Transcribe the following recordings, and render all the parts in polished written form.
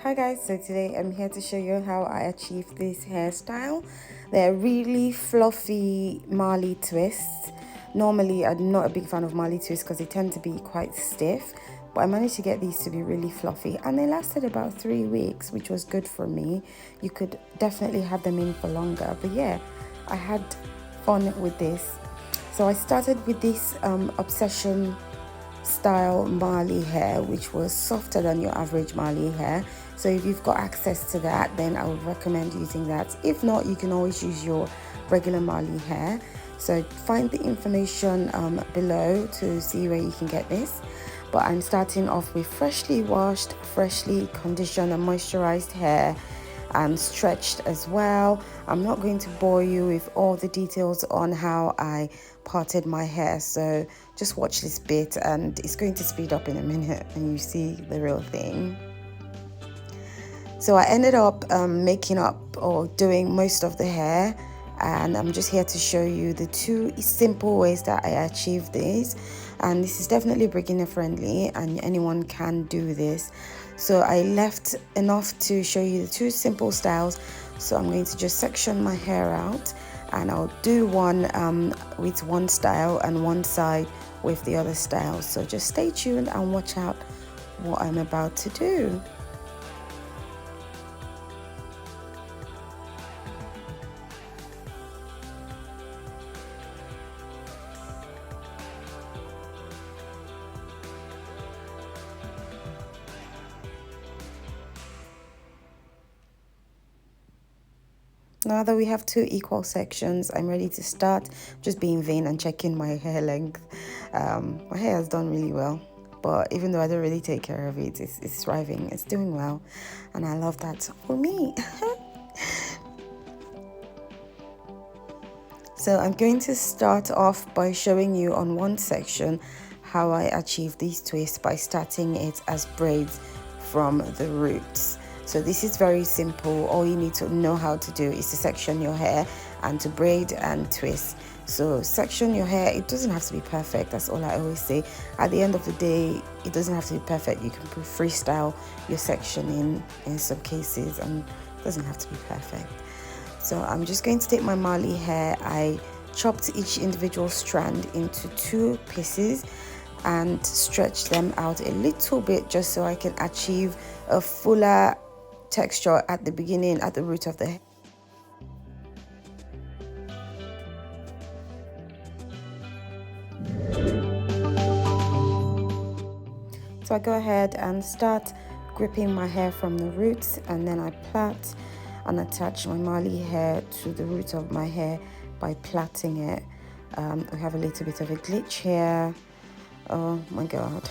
Hi guys, so today I'm here to show you how I achieved this hairstyle. They're really fluffy Marley twists. Normally I'm not a big fan of Marley twists because they tend to be quite stiff, but I managed to get these to be really fluffy and they lasted about 3 weeks, which was good for me. You could definitely have them in for longer, but yeah, I had fun with this. So I started with this Obsession style Marley hair, which was softer than your average Marley hair. So if you've got access to that, then I would recommend using that. If not, you can always use your regular Marley hair. So find the information below to see where you can get this. But I'm starting off with freshly washed, freshly conditioned and moisturized hair, and stretched as well. I'm not going to bore you with all the details on how I parted my hair, so just watch this bit and it's going to speed up in a minute and you see the real thing. So I ended up making up or doing most of the hair, and I'm just here to show you the 2 simple ways that I achieved this. And this is definitely beginner friendly and anyone can do this. So I left enough to show you the 2 simple styles. So I'm going to just section my hair out and I'll do one with one style and one side with the other style. So just stay tuned and watch out what I'm about to do. Now that we have 2 equal sections, I'm ready to start just being vain and checking my hair length. My hair has done really well, but even though I don't really take care of it, it's thriving, it's doing well, and I love that for me. So I'm going to start off by showing you on one section how I achieve these twists by starting it as braids from the roots. So this is very simple. All you need to know how to do is to section your hair and to braid and twist. So section your hair. It doesn't have to be perfect. That's all I always say. At the end of the day, it doesn't have to be perfect. You can freestyle your sectioning in some cases and it doesn't have to be perfect. So I'm just going to take my Marley hair. I chopped each individual strand into 2 pieces and stretch them out a little bit just so I can achieve a fuller texture at the beginning, at the root of the hair. So I go ahead and start gripping my hair from the roots, and then I plait and attach my Marley hair to the root of my hair by plaiting it. I have a little bit of a glitch here. Oh my god.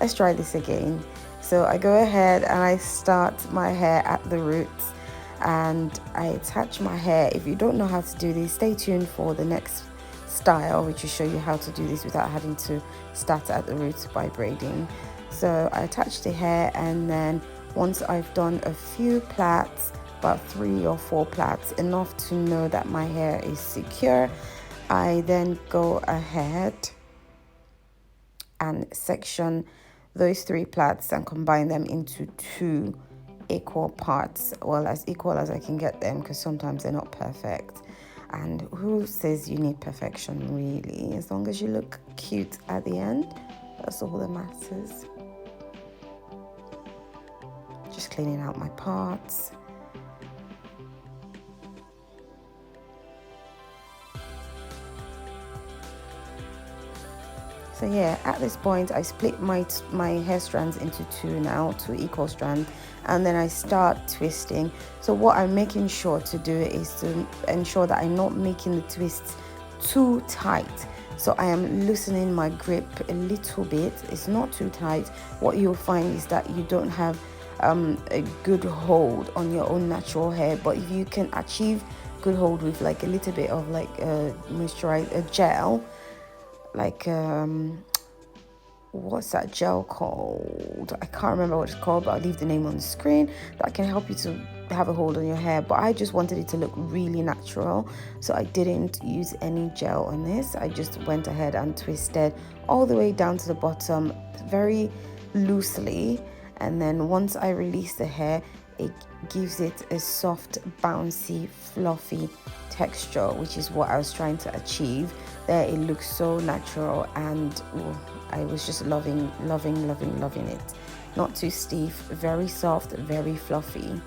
Let's try this again. So I go ahead and I start my hair at the roots and I attach my hair. If you don't know how to do this, stay tuned for the next style, which will show you how to do this without having to start at the roots by braiding. So I attach the hair, and then once I've done a few plaits, about 3 or 4 plaits, enough to know that my hair is secure, I then go ahead and section those 3 plaits and combine them into 2 equal parts. Well, as equal as I can get them, because sometimes they're not perfect. And who says you need perfection, really? As long as you look cute at the end, that's all that matters. Just cleaning out my parts. So yeah, at this point I split my hair strands into 2 now, 2 equal strands, and then I start twisting. So what I'm making sure to do is to ensure that I'm not making the twists too tight. So I am loosening my grip a little bit. It's not too tight. What you'll find is that you don't have a good hold on your own natural hair, but if you can achieve good hold with like a little bit of like a gel, like what's that gel called? I can't remember what it's called, but I'll leave the name on the screen. That can help you to have a hold on your hair, but I just wanted it to look really natural, so I didn't use any gel on this. I just went ahead and twisted all the way down to the bottom very loosely, and then once I release the hair, it gives it a soft, bouncy, fluffy texture, which is what I was trying to achieve. There it looks so natural, and I was just loving it. Not too stiff, very soft, very fluffy.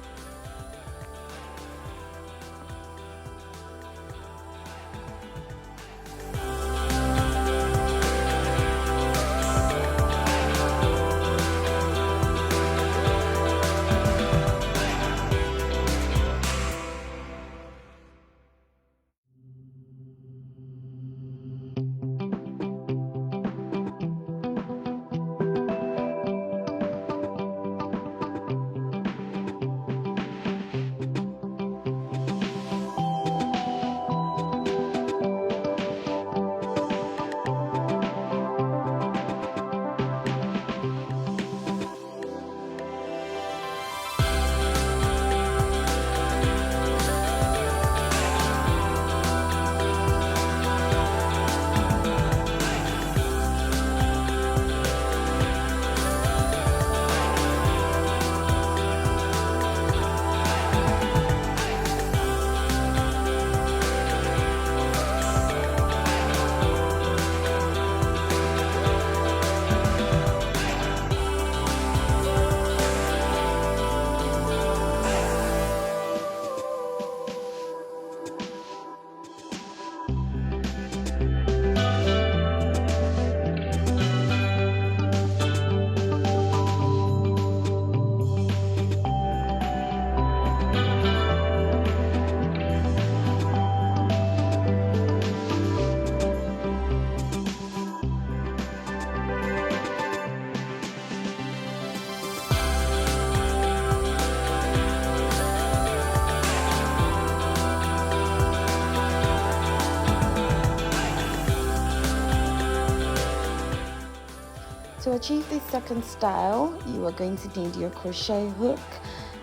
To achieve this second style, you are going to need your crochet hook,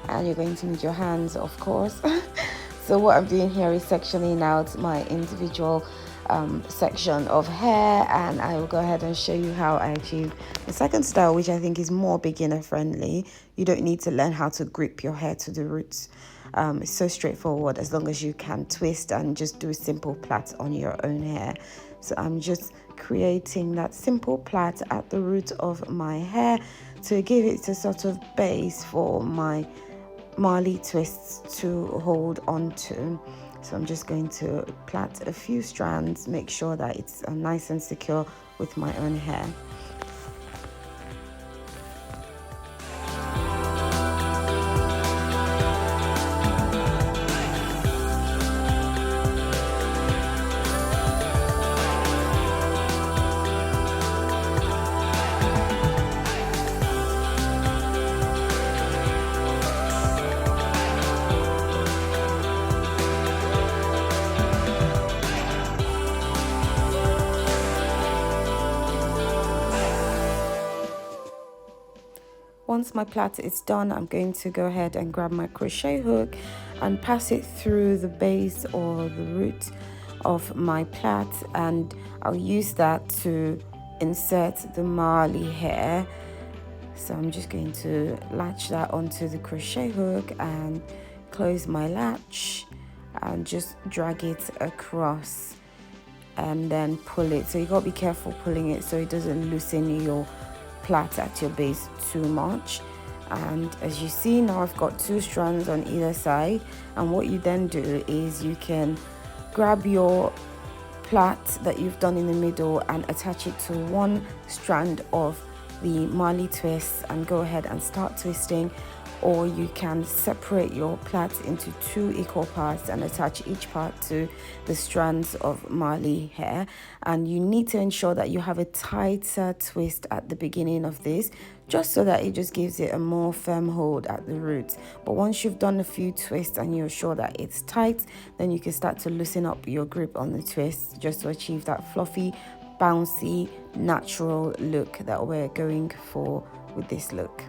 and you're going to need your hands, of course. So what I'm doing here is sectioning out my individual section of hair, and I will go ahead and show you how I achieve the second style, which I think is more beginner friendly. You don't need to learn how to grip your hair to the roots. It's so straightforward, as long as you can twist and just do a simple plait on your own hair. So I'm just creating that simple plait at the root of my hair to give it a sort of base for my Marley twists to hold on to. So I'm just going to plait a few strands, make sure that it's nice and secure with my own hair. Once my plait is done, I'm going to go ahead and grab my crochet hook and pass it through the base or the root of my plait, and I'll use that to insert the Marley hair. So I'm just going to latch that onto the crochet hook and close my latch and just drag it across and then pull it. So you got to be careful pulling it so it doesn't loosen your plait at your base too much. And as you see, now I've got 2 strands on either side, and what you then do is you can grab your plait that you've done in the middle and attach it to one strand of the Marley twists and go ahead and start twisting, or you can separate your plait into 2 equal parts and attach each part to the strands of Marley hair. And you need to ensure that you have a tighter twist at the beginning of this, just so that it just gives it a more firm hold at the roots. But once you've done a few twists and you're sure that it's tight, then you can start to loosen up your grip on the twist, just to achieve that fluffy, bouncy, natural look that we're going for with this look.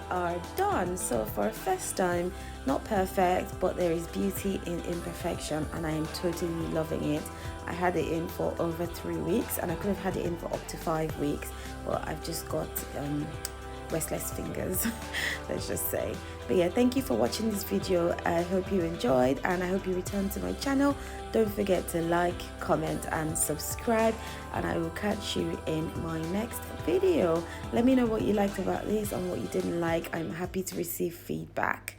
are done. So for a first time, not perfect, but there is beauty in imperfection, and I am totally loving it. I had it in for over 3 weeks, and I could have had it in for up to 5 weeks, but I've just got restless fingers, let's just say. But yeah, thank you for watching this video. I hope you enjoyed, and I hope you return to my channel. Don't forget to like, comment and subscribe, and I will catch you in my next video. Let me know what you liked about this and what you didn't like. I'm happy to receive feedback.